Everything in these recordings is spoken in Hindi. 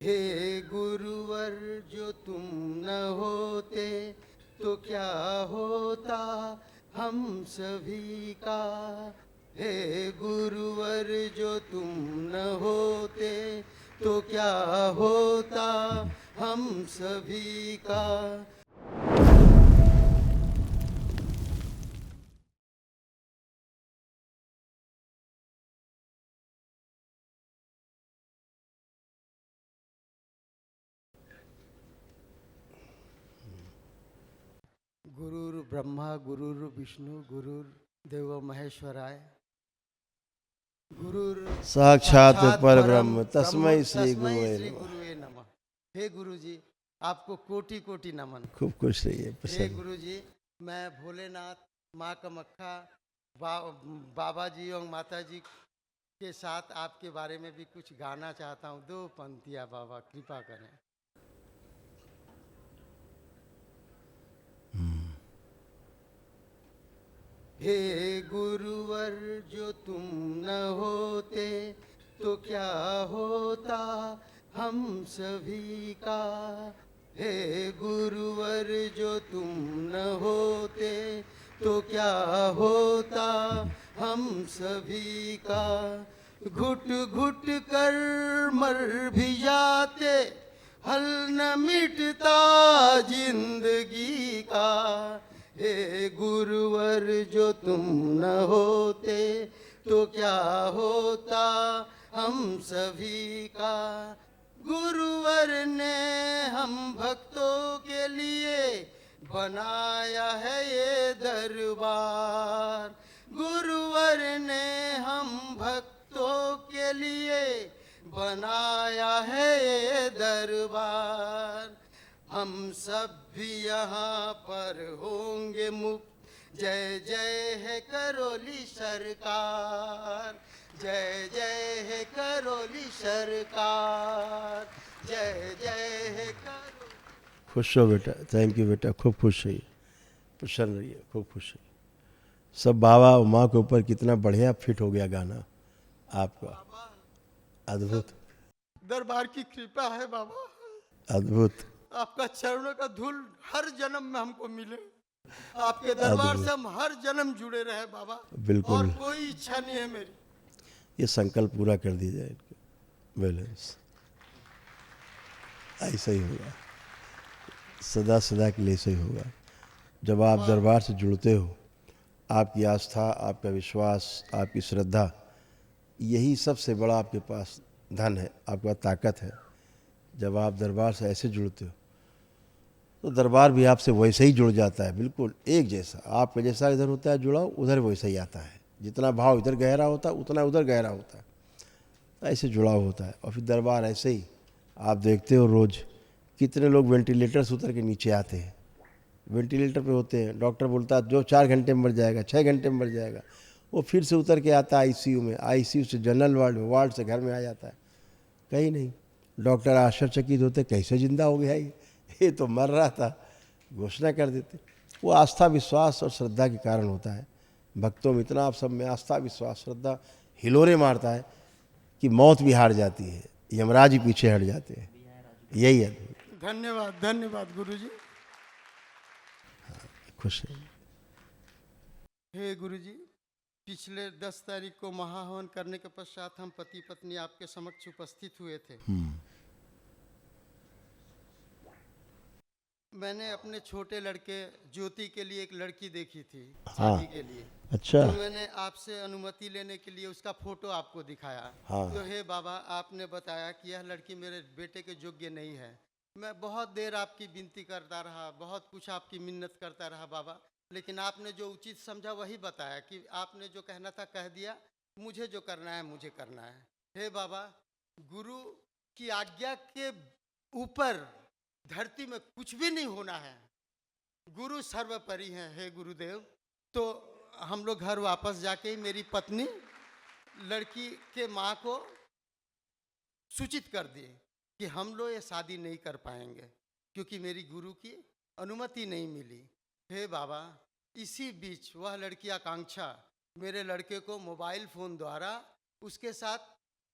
हे गुरुवर जो तुम न होते तो क्या होता हम सभी का। हे गुरुवर जो तुम न होते तो क्या होता हम सभी का। गुरुर् ब्रह्मा गुरुर् विष्णु गुरुर्देव महेश्वराय। गुरुर् साक्षात साक्षात पर परम ब्रह्म ब्रह्म तस्मै श्री तस्मै गुरुवे श्री नमः। गुरुवे नमः। हे गुरु जी, आपको कोटि कोटि नमन। खूब खुश रहिए, हे प्रसन्न। गुरु जी, मैं भोलेनाथ, माँ कामाख्या, बाबा जी और माता जी के साथ आपके बारे में भी कुछ गाना चाहता हूँ। दो पंक्तियाँ बाबा कृपा करें। हे गुरुवर जो तुम न होते तो क्या होता हम सभी का। हे गुरुवर जो तुम न होते तो क्या होता हम सभी का। घुट घुट कर मर भी जाते हल न मिटता जिंदगी का। हे गुरुवर जो तुम न होते तो क्या होता हम सभी का। गुरुवर ने हम भक्तों के लिए बनाया है ये दरबार। गुरुवर ने हम भक्तों के लिए बनाया है ये दरबार। हम सब भी यहाँ पर होंगे मुक्त। जय जय है करोली सरकार, जय जय है करोली सरकार, जय जय है करोली। खुश हो बेटा, थैंक यू बेटा, खूब खुश रहिए, प्रसन्न रहिए, खूब खुश रहिए। सब बाबा और माँ के ऊपर कितना बढ़िया फिट हो गया गाना आपका, अद्भुत दरबार की कृपा है बाबा। अद्भुत आपका चरणों का धूल हर जन्म में हमको मिले। आपके दरबार से अद्भुत, हम हर जन्म जुड़े रहे बाबा। और बिल्कुल। कोई इच्छा नहीं है मेरी। ये संकल्प पूरा कर दिया जाए इनके बैलेंस, ऐसा ही होगा, सदा सदा के लिए ऐसा ही होगा। जब आप दरबार से जुड़ते हो, आपकी आस्था, आपका विश्वास, आपकी श्रद्धा, यही सबसे बड़ा आपके पास धन है, आपका ताकत है। जब आप दरबार से ऐसे जुड़ते हो तो दरबार भी आपसे वैसे ही जुड़ जाता है, बिल्कुल एक जैसा। आपका जैसा इधर होता है जुड़ाव, उधर वैसा ही आता है। जितना भाव इधर गहरा होता है उतना उधर गहरा होता है, ऐसे जुड़ाव होता है। और फिर दरबार ऐसे ही आप देखते हो रोज़ कितने लोग वेंटिलेटर से उतर के नीचे आते हैं, वेंटिलेटर पे होते हैं, डॉक्टर बोलता है जो 4 घंटे में मर जाएगा, 6 घंटे में मर जाएगा, वो फिर से उतर के आता है आईसीयू में, आईसीयू से जनरल वार्ड में, वार्ड से घर में आ जाता है। कहीं नहीं, डॉक्टर आश्चर्यचकित होते, कैसे जिंदा हो गया ये तो मर रहा था, घोषणा कर देते। वो आस्था विश्वास और श्रद्धा के कारण होता है। भक्तों में इतना, आप सब में आस्था विश्वास श्रद्धा हिलोरे मारता है कि मौत भी हार जाती है, यमराज ही पीछे हट जाते हैं। यही है। धन्यवाद धन्यवाद गुरुजी। खुश है। हे गुरुजी, पिछले 10 तारीख को महाहवन करने के पश्चात हम पति पत्नी आपके समक्ष उपस्थित हुए थे। मैंने अपने छोटे लड़के ज्योति के लिए एक लड़की देखी थी शादी के लिए। अच्छा। तो मैंने आपसे अनुमति लेने के लिए उसका फोटो आपको दिखाया। हाँ। तो हे बाबा, आपने बताया कि यह लड़की मेरे बेटे के योग्य नहीं है। मैं बहुत देर आपकी विनती करता रहा, बहुत कुछ आपकी मिन्नत करता रहा बाबा, लेकिन आपने जो उचित समझा वही बताया कि आपने जो कहना था कह दिया। मुझे जो करना है मुझे करना है। हे बाबा, गुरु की आज्ञा के ऊपर धरती में कुछ भी नहीं होना है। गुरु सर्वोपरि हैं। हे गुरुदेव, तो हम लोग घर वापस जाके मेरी पत्नी लड़की के माँ को सूचित कर दिए कि हम लोग ये शादी नहीं कर पाएंगे क्योंकि मेरी गुरु की अनुमति नहीं मिली। हे बाबा, इसी बीच वह लड़की आकांक्षा मेरे लड़के को मोबाइल फ़ोन द्वारा उसके साथ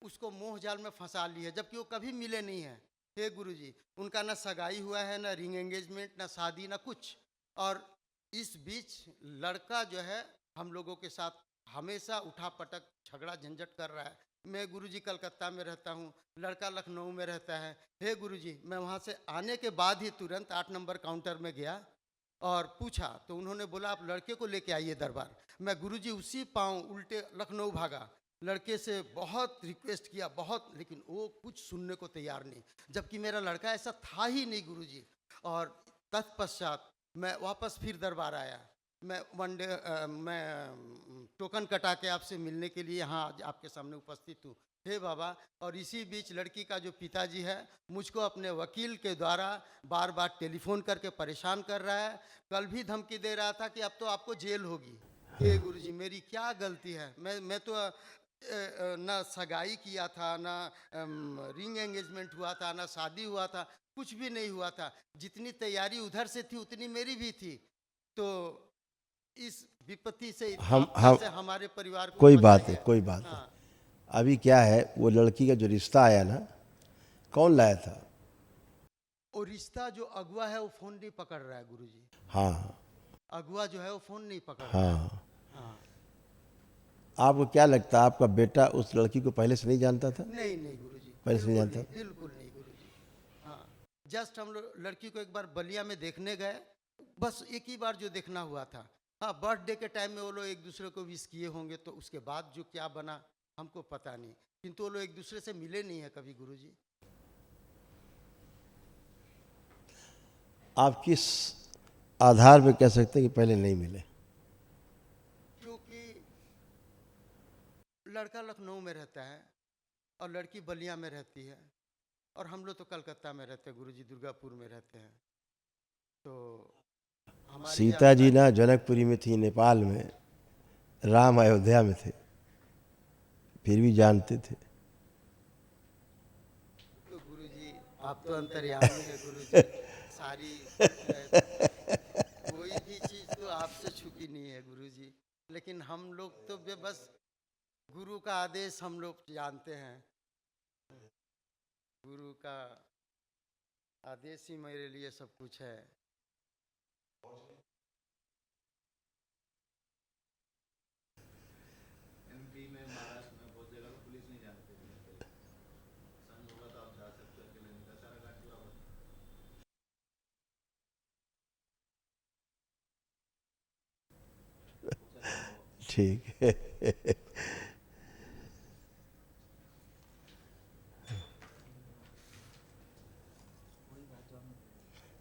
उसको मोह जाल में फंसा ली है, जबकि वो कभी मिले नहीं हैं। हे गुरुजी, उनका ना सगाई हुआ है, ना रिंग एंगेजमेंट, ना शादी, ना कुछ। और इस बीच लड़का जो है हम लोगों के साथ हमेशा उठा पटक झगड़ा झंझट कर रहा है। मैं गुरुजी कलकत्ता में रहता हूँ, लड़का लखनऊ में रहता है। हे गुरुजी, मैं वहाँ से आने के बाद ही तुरंत 8 नंबर काउंटर में गया और पूछा, तो उन्होंने बोला आप लड़के को लेके आइए दरबार। मैं गुरुजी उसी पाँव उल्टे लखनऊ भागा। लड़के से बहुत रिक्वेस्ट किया, बहुत, लेकिन वो कुछ सुनने को तैयार नहीं, जबकि मेरा लड़का ऐसा था ही नहीं गुरुजी। और तत्पश्चात मैं वापस फिर दरबार आया। मैं मैं टोकन कटा के आपसे मिलने के लिए यहाँ आज आपके सामने उपस्थित हूँ। हे बाबा, और इसी बीच लड़की का जो पिताजी है मुझको अपने वकील के द्वारा बार बार टेलीफोन करके परेशान कर रहा है। कल भी धमकी दे रहा था कि अब तो आपको जेल होगी। हे गुरुजी, मेरी क्या गलती है? मैं तो ना सगाई किया था, ना रिंग एंगेजमेंट हुआ था, ना शादी हुआ था, कुछ भी नहीं हुआ था। जितनी तैयारी उधर से थी उतनी मेरी भी थी। तो इस विपत्ति से हम आप हम कैसे हमारे परिवार को कोई बात है, बचाएंगे? कोई बात है। हाँ, अभी क्या है, वो लड़की का जो रिश्ता आया ना, कौन लाया था? वो रिश्ता जो अगुआ है वो फोन नहीं पकड़ रहा है गुरुजी। हाँ अगुआ जो है वो फोन नहीं पकड़ रहा है। हाँ। हाँ। आपको क्या लगता है, आपका बेटा उस लड़की को पहले से नहीं जानता था? नहीं नहीं गुरुजी, पहले से नहीं बिल्कुल जानता नहीं, बिल्कुल नहीं गुरुजी। हाँ, जस्ट हम लोग लड़की को एक बार बलिया में देखने गए, बस एक ही बार जो देखना हुआ था। हाँ, बर्थडे के टाइम में वो लोग एक दूसरे को विश किए होंगे, तो उसके बाद जो क्या बना हमको पता नहीं, किंतु वो लोग एक दूसरे से मिले नहीं है कभी गुरुजी। आप किस आधार पे कह सकते हैं कि पहले नहीं मिले? क्योंकि लड़का लखनऊ में रहता है और लड़की बलिया में रहती है, और हम लोग तो कलकत्ता में रहते हैं गुरुजी, दुर्गापुर में रहते हैं। तो हमारी सीता यात्रा जी ना जनकपुरी में थी, नेपाल में, राम अयोध्या में थे, फिर भी जानते थे। तो गुरुजी आप तो अंतर्यामी है गुरुजी। सारी कोई भी चीज तो आपसे छुपी नहीं है गुरुजी। लेकिन हम लोग तो बस गुरु का आदेश हम लोग जानते हैं। गुरु का आदेश ही मेरे लिए सब कुछ है। ठीक है।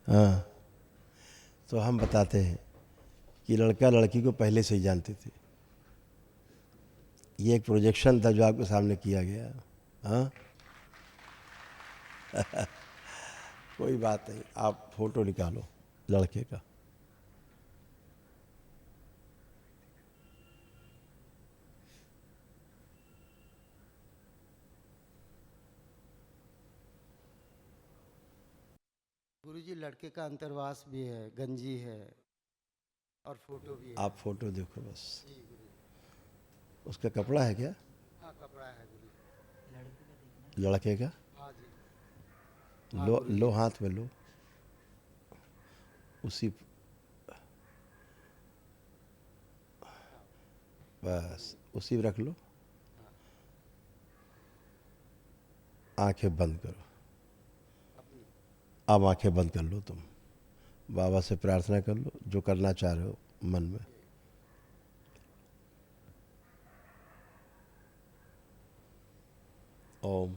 हाँ, तो हम बताते हैं कि लड़का लड़की को पहले से ही जानते थे। ये एक प्रोजेक्शन था जो आपके सामने किया गया। हाँ। कोई बात नहीं, आप फोटो निकालो लड़के का। गुरुजी लड़के का अंतर्वास भी है, गंजी है और फोटो भी है। आप फोटो देखो बस। जी गुरुजी। उसका कपड़ा है क्या? हाँ, कपड़ा है गुरुजी। लड़के का? हाँ जी। हाँ लो गुरुजी। लो, हाथ में लो। उसी, बस उसी में रख लो। आंखें बंद करो। अपनी। अब आंखें बंद कर लो तुम। बाबा से प्रार्थना कर लो जो करना चाह रहे हो मन में। ओम।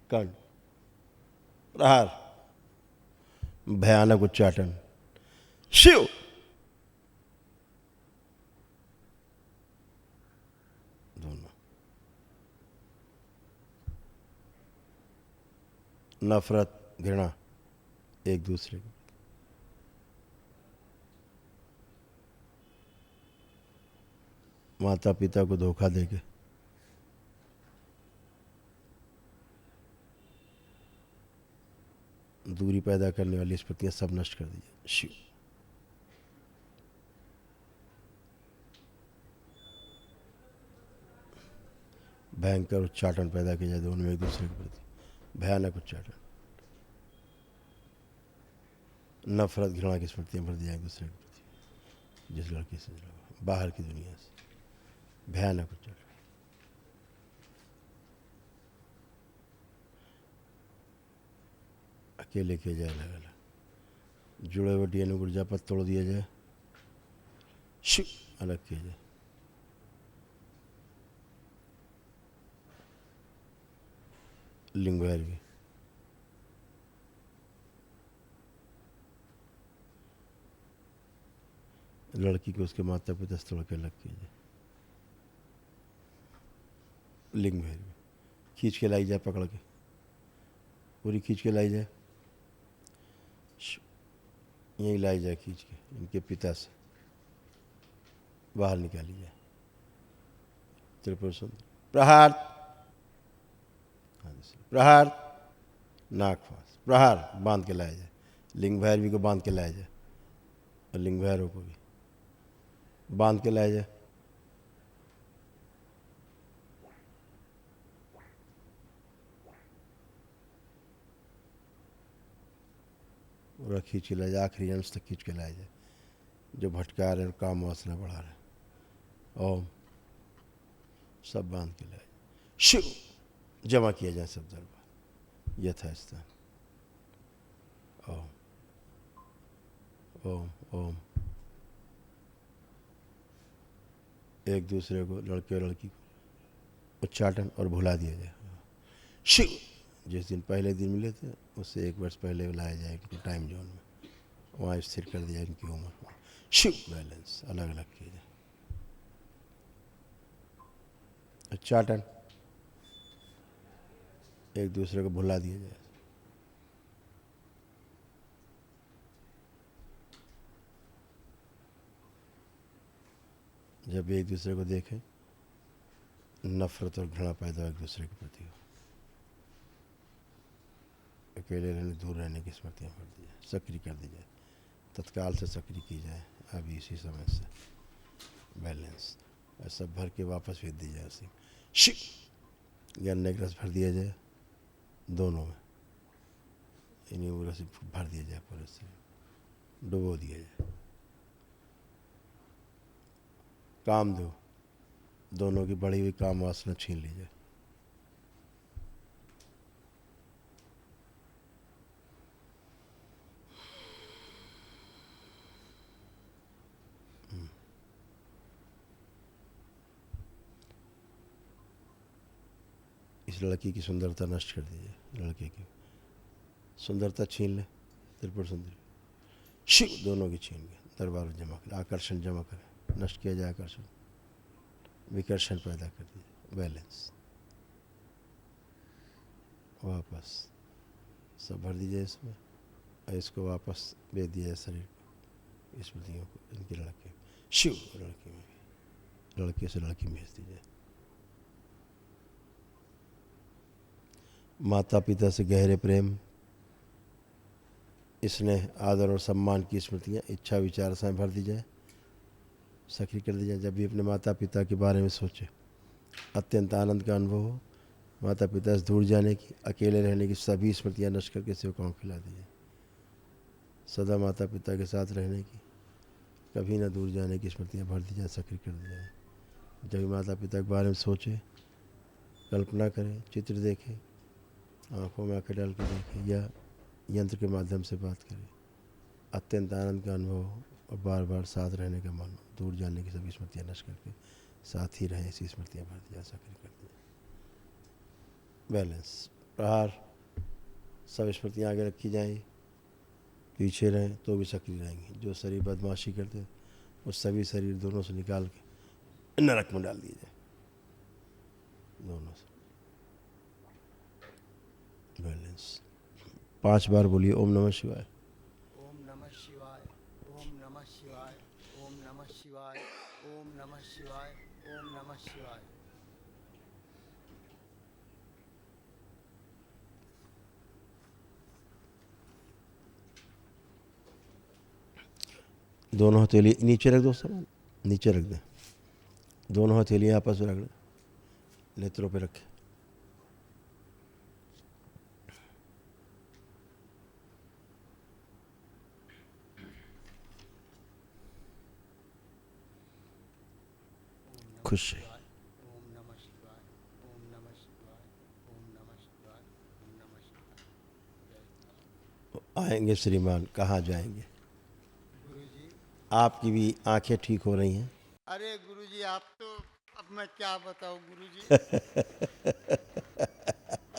कर्ण, प्रहार, भयानक उच्चाटन, शिव। दोनों नफरत, घृणा एक दूसरे को। माता पिता को धोखा देके, दूरी पैदा करने वाली स्मृतियां सब नष्ट कर दीजिए। शिव। भयंकर उच्चाटन पैदा किया जाए दोनों में एक दूसरे के प्रति, भयानक उच्चाटन, नफरत घृणा की स्मृतियाँ भर दी जाए एक दूसरे के प्रति, जिस लड़की से बाहर की दुनिया से, भयानक उच्चाटन। अकेले किया जाए, अलग अलग, जुड़े हुए डीएनए ऊर्जा पर तोड़ दिया जाए, शिव अलग किया जाए। लिंग भैरवी, लड़की को उसके माता पिता से तोड़ के अलग किया जाए। लिंग भैरवी, खींच के लाई जाए, पकड़ के पूरी खींच के लाई जाए, यहीं लाई जाए खींच के, इनके पिता से बाहर निकाली जाए। त्रिपुर सुंदर, प्रहार, प्रहार, नाक फांस, प्रहार, बांध के लाया जाए। लिंग भैरवी को बांध के लाया जाए और लिंग भैरव को भी बांध के लाया जाए। और खींच के लाया जाए, आखिरी अंश तक खींच के लाया जाए जो भटका रहे और काम वासना बढ़ा रहे। ओम, सब बांध के लाया जाए, शिव जमा किया जाए सब दरबार यथास्थान। ओम ओम ओम, एक दूसरे को, लड़के और लड़की को उच्चाटन और भुला दिया जाए। शिव, जिस दिन पहले दिन मिले थे उससे 1 वर्ष पहले लाया जाए इनके टाइम जोन में, वहाँ स्थिर कर दिया इनकी उम्र। शिव बैलेंस अलग अलग किया जाए। उच्चाटन, एक दूसरे को भुला दिया जाए। जब एक दूसरे को देखें नफरत और घृणा पैदा हो एक दूसरे के प्रति, अकेले रहने, दूर रहने की स्मृतियाँ भर दी जाए, सक्रिय कर दी जाए, तत्काल से सक्रिय की जाए अभी इसी समय से। बैलेंस ऐसा भर के वापस भेज दी जाए उसी। शिव, गन्ने का रस भर दिया जाए दोनों में, इन्हीं वो रस भर दिया जाए, पूरे से डुबो दिया जाए। कामदेव, दोनों की बढ़ी हुई काम वासना छीन ली जाए। इस लड़की की सुंदरता नष्ट कर दी जाए, लड़के की सुंदरता छीन ले, त्रिपुर सुंदरी, शिव दोनों की छीन के दरबार में जमा करे, आकर्षण जमा करे, नष्ट किया जाए आकर्षण, विकर्षण पैदा कर दिया। बैलेंस वापस सब भर दीजिए इसमें, और इसको वापस भेज दिया जाए शरीर को, स्मृतियों को, इनकी लड़के, शिव लड़की में भी, लड़के से लड़की में भेज दीजिए। माता पिता से गहरे प्रेम, स्नेह, आदर और सम्मान की स्मृतियाँ इच्छा विचार से भर दी जाए, सक्रिय कर दी जाए। जब भी अपने माता पिता के बारे में सोचे अत्यंत आनंद का अनुभव हो, माता पिता से दूर जाने की, अकेले रहने की सभी स्मृतियाँ नष्ट करके सेवकाओं को खिला दी जाए। सदा माता पिता के साथ रहने की, कभी ना दूर जाने की स्मृतियाँ भर दी जाए, सक्रिय कर दी जाए। जब भी माता पिता के बारे में सोचे, कल्पना करें, चित्र देखें, आँखों में आँखें डाल के देखें या यंत्र के माध्यम से बात करें, अत्यंत आनंद का अनुभव हो और बार बार साथ रहने का मन हो, दूर जाने की सभी स्मृतियाँ नष्ट करके साथ ही रहें, ऐसी स्मृतियाँ भर दिया, सक्रिय कर दिया। बैलेंस, प्रहार, सब स्मृतियाँ आगे रखी जाएंगी, पीछे रहें तो भी सक्रिय रहेंगी। जो शरीर बदमाशी करते वो सभी शरीर दोनों से निकाल के नरक में डाल दिए जाए, दोनों से। बैलेंस 5 बार बोलिए ओम नमः शिवाय। ओम नमः शिवाय, ओम नमः शिवाय, ओम नमः शिवाय, ओम नमः शिवाय, ओम नमः शिवाय। दोनों हथेली नीचे रख दो, सामान नीचे रख दें, दोनों हथेलियाँ आपस में रख दें, नेत्रों पे रखें। खुश है। ओम नमः शिवाय, ओम नमः शिवाय, ओम नमः शिवाय, ओम नमः शिवाय। आएंगे श्रीमान, कहाँ जाएंगे? गुरुजी, आपकी भी आंखें ठीक हो रही हैं। अरे गुरुजी आप तो, अब मैं क्या बताऊं गुरुजी,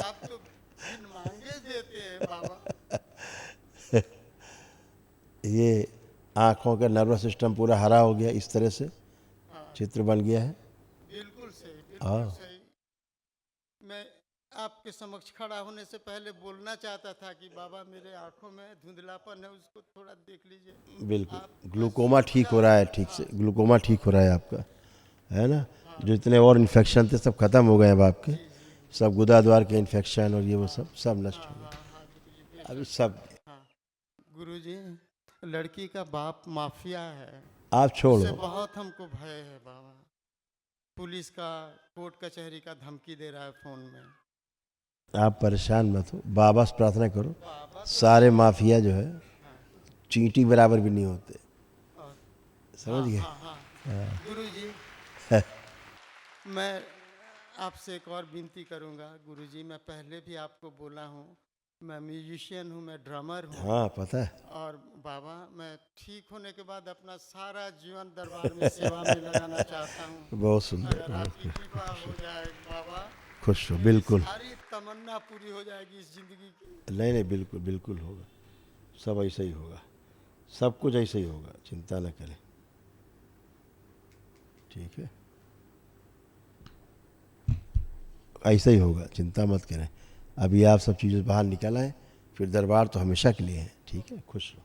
आप तो बिन मांगे देते हैं बाबा। ये आँखों का नर्वस सिस्टम पूरा हरा हो गया, इस तरह से हाँ, चित्र बन गया है। बिल्कुल सही, बिल्कुल हाँ। सही। मैं आपके समक्ष खड़ा होने से पहले बोलना चाहता था कि बाबा मेरे आंखों में धुंधलापन है, उसको थोड़ा देख लीजिए। बिल्कुल, आपका ग्लूकोमा ठीक हो शिक्षा, रहा है, ठीक से ग्लूकोमा ठीक हो रहा है आपका, है ना। जो इतने और इन्फेक्शन थे सब खत्म हो गए अब आपके, जी जी, सब गुदाद्वार के इन्फेक्शन और ये वो सब नष्ट हाँ हो गए। हाँ हाँ गुरुजी, अभी बेशक। सब हाँ गुरुजी, लड़की का बाप माफिया है, आप उससे छोड़ो। बहुत हमको भय है बाबा। पुलिस का, कोर्ट कचहरी का धमकी दे रहा है फोन में। आप परेशान मत हो, बाबा से प्रार्थना करो। बाबा तो सारे माफिया जो है हाँ, चींटी बराबर भी नहीं होते, और समझ हाँ गए। हाँ हाँ गुरुजी, मैं आपसे एक और विनती करूंगा गुरुजी। मैं पहले भी आपको बोला हूँ, मैं म्यूजिशियन हूँ, मैं ड्रमर हूँ। हाँ पता है। और बाबा मैं ठीक होने के बाद अपना सारा जीवन दरबार में सेवा में लगाना चाहता हूँ। बहुत सुंदर, अगर आपकी कृपा हो जाए बाबा, खुश हो। मेरी बिल्कुल, सारी तमन्ना पूरी हो जाएगी इस जिंदगी की। नहीं नहीं, बिल्कुल बिल्कुल होगा, सब ऐसा ही होगा, सब कुछ ऐसे ही होगा, चिंता न करें। ठीक है, ऐसा ही होगा, चिंता मत करें। अभी आप सब चीज़ें बाहर निकल आए, फिर दरबार तो हमेशा के लिए है। ठीक है, खुश हो।